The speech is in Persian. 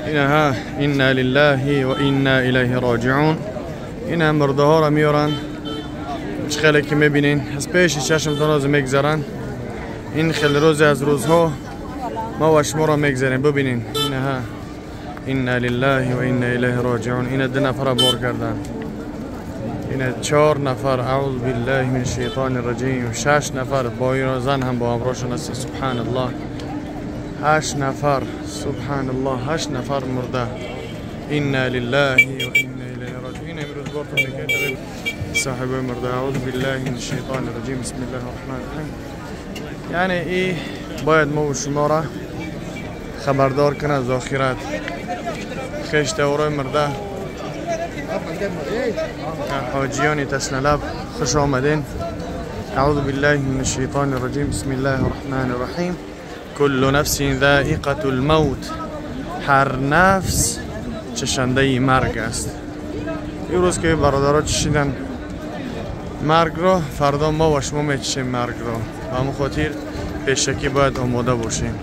اینها انا لله و انا الیه راجعون. اینا مرده ها را میارن، خیلی که میبینین از پیش چشمتون از میگذارن. این خیلی روز از روزها ما و شما را میگذاریم. ببینین اینها انا لله و انا الیه راجعون. اینا 2 نفر بار کردن، اینا 4 نفر اعوذ بالله من الشیطان الرجیم. 6 نفر با این زن هم با امراشون است. سبحان الله 8 نفر. سبحان الله 8 نفر مرده. انا لله و انا الیه راجعون. امروز بارتون میکنیم صاحب مرده. اعوذ بالله من الشیطان الرجیم. بسم الله الرحمن الرحیم. یعنی ای باید ما و شما را خبردار کنه از آخرت. خشت اورای مرده حاجیان تسنلب خوش آمدین. اعوذ بالله من الشیطان الرجیم. بسم الله الرحمن الرحیم. کل نفس ذائقة الموت. هر نفس چشنده مرگ است. این روز که برادرها چشیدن مرگ را، فردا ما و شما میچشیم مرگ را. و همون خاطر پیشکی باید آماده باشیم.